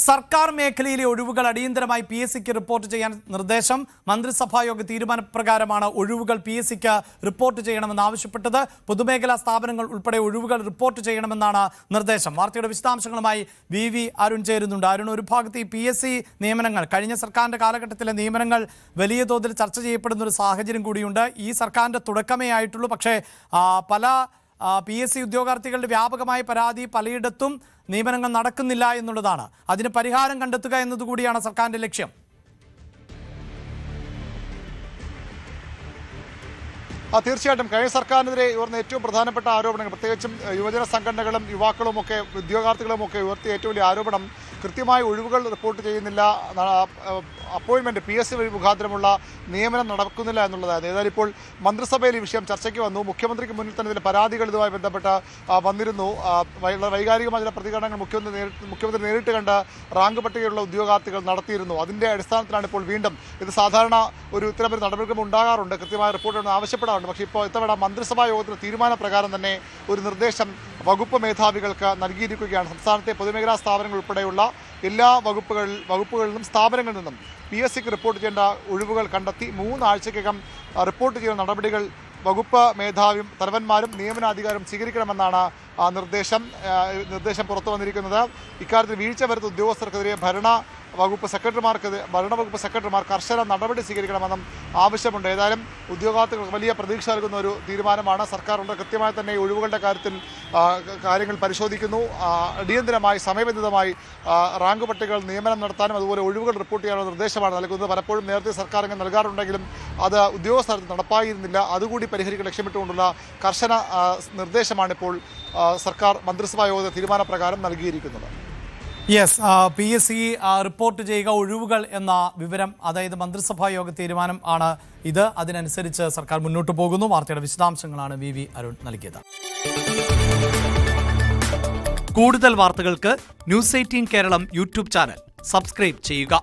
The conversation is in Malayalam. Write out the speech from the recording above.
സർക്കാർ മേഖലയിലെ ഒഴിവുകൾ അടിയന്തരമായി PSCക്ക് റിപ്പോർട്ട് ചെയ്യാൻ നിർദ്ദേശം. മന്ത്രിസഭായോഗ തീരുമാനപ്രകാരമാണ് ഒഴിവുകൾ PSCക്ക് റിപ്പോർട്ട് ചെയ്യണമെന്ന് ആവശ്യപ്പെട്ടത്. പൊതുമേഖലാ സ്ഥാപനങ്ങൾ ഉൾപ്പെടെ ഒഴിവുകൾ റിപ്പോർട്ട് ചെയ്യണമെന്നാണ് നിർദ്ദേശം. വാർത്തയുടെ വിശദാംശങ്ങളുമായി VV അരുൺ ചേരുന്നുണ്ട്. അരുൺ, ഒരു ഭാഗത്ത് ഈ PSC നിയമനങ്ങൾ, കഴിഞ്ഞ സർക്കാരിന്റെ കാലഘട്ടത്തിലെ നിയമനങ്ങൾ വലിയ തോതിൽ ചർച്ച ചെയ്യപ്പെടുന്ന ഒരു സാഹചര്യം കൂടിയുണ്ട്. ഈ സർക്കാരിന്റെ തുടക്കമേ ആയിട്ടുള്ളൂ. പക്ഷേ പല PSC ഉദ്യോഗാർത്ഥികളുടെ വ്യാപകമായ പരാതി പലയിടത്തും നിയമനങ്ങൾ നടക്കുന്നില്ല എന്നുള്ളതാണ്. അതിന് പരിഹാരം കണ്ടെത്തുക എന്നതുകൂടിയാണ് സർക്കാരിന്റെ ലക്ഷ്യം. തീർച്ചയായിട്ടും കഴിഞ്ഞ സർക്കാരിനെതിരെ ഉയർന്ന ഏറ്റവും പ്രധാനപ്പെട്ട ആരോപണങ്ങൾ, പ്രത്യേകിച്ചും യുവജന സംഘടനകളും യുവാക്കളുമൊക്കെ ഉദ്യോഗാർത്ഥികളുമൊക്കെ ഉയർത്തിയ ഏറ്റവും വലിയ ആരോപണം കൃത്യമായ ഒഴിവുകൾ റിപ്പോർട്ട് ചെയ്യുന്നില്ല, അപ്പോയിൻമെൻറ്റ് PSC വഴി മുഖാന്തരമുള്ള നിയമനം നടക്കുന്നില്ല എന്നുള്ളതായിരുന്നു. ഏതായാലും ഇപ്പോൾ മന്ത്രിസഭയിൽ ഈ വിഷയം ചർച്ചയ്ക്ക് വന്നു. മുഖ്യമന്ത്രിക്ക് മുന്നിൽ തന്നെ ഇതിൻ്റെ പരാതികൾ ഇതുമായി ബന്ധപ്പെട്ട് വന്നിരുന്നു. വൈകാരികമായ ചില പ്രതികരണങ്ങൾ മുഖ്യമന്ത്രി നേരിട്ട് കണ്ട് റാങ്ക് പട്ടികയുള്ള ഉദ്യോഗാർത്ഥികൾ നടത്തിയിരുന്നു. അതിൻ്റെ അടിസ്ഥാനത്തിലാണ് ഇപ്പോൾ വീണ്ടും ഇത് സാധാരണ ഇത്തരമൊരു നടപടിക്രമം ഉണ്ടാകാറുണ്ട്, കൃത്യമായ റിപ്പോർട്ട് ആവശ്യപ്പെടാറുണ്ട്. പക്ഷേ ഇപ്പോൾ ഇത്തവണ മന്ത്രിസഭാ യോഗത്തിന്റെ തീരുമാനപ്രകാരം തന്നെ ഒരു നിർദ്ദേശം വകുപ്പ് മേധാവികൾക്ക് നൽകിയിരിക്കുകയാണ്. സംസ്ഥാനത്തെ പൊതുമേഖലാ സ്ഥാപനങ്ങൾ ഉൾപ്പെടെയുള്ള എല്ലാ വകുപ്പുകളിലും സ്ഥാപനങ്ങളിൽ നിന്നും PSCക്ക് റിപ്പോർട്ട് ചെയ്യേണ്ട ഒഴിവുകൾ കണ്ടെത്തി 3 ആഴ്ചയ്ക്കകം റിപ്പോർട്ട് ചെയ്യുന്ന നടപടികൾ വകുപ്പ് മേധാവിയും തലവന്മാരും നിയമനാധികാരം സ്വീകരിക്കണമെന്നാണ് നിർദ്ദേശം പുറത്തു വന്നിരിക്കുന്നത്. ഇക്കാര്യത്തിൽ വീഴ്ച വരുത്തുന്ന ഉദ്യോഗസ്ഥർക്കെതിരെ ഭരണവകുപ്പ് സെക്രട്ടറിമാർ കർശന നടപടി സ്വീകരിക്കണമെന്നും ആവശ്യമുണ്ട്. ഏതായാലും ഉദ്യോഗാർത്ഥികൾക്ക് വലിയ പ്രതീക്ഷ നൽകുന്ന ഒരു തീരുമാനമാണ്. സർക്കാർ കൃത്യമായി തന്നെ ഒഴിവുകളുടെ കാര്യത്തിൽ കാര്യങ്ങൾ പരിശോധിക്കുന്നു. അടിയന്തരമായി സമയബന്ധിതമായി റാങ്ക് പട്ടികകൾ നിയമനം നടത്താനും അതുപോലെ ഒഴിവുകൾ റിപ്പോർട്ട് ചെയ്യാനുള്ള നിർദ്ദേശമാണ് നൽകുന്നത്. പലപ്പോഴും നേരത്തെ സർക്കാർ ഇങ്ങനെ നൽകാറുണ്ടെങ്കിലും അത് ഉദ്യോഗസ്ഥർക്ക് നടപ്പായിരുന്നില്ല. അതുകൂടി പരിഹരിക്കാൻ ലക്ഷ്യമിട്ടുകൊണ്ടുള്ള കർശന നിർദ്ദേശമാണിപ്പോൾ സർക്കാർ മന്ത്രിസഭാ യോഗ തീരുമാനപ്രകാരം നൽകിയിരിക്കുന്നത്. PSC റിപ്പോർട്ട് ചെയ്യുക ഒഴിവുകൾ എന്ന വിവരം, അതായത് മന്ത്രിസഭാ യോഗ തീരുമാനം ആണ് ഇത്. അതിനനുസരിച്ച് സർക്കാർ മുന്നോട്ട് പോകുന്നു. വാർത്തയുടെ വിശദാംശങ്ങളാണ് VV അരുൺ നൽകിയത്. കൂടുതൽ വാർത്തകൾക്ക് News 18 Keralam YouTube channel subscribe ചെയ്യുക.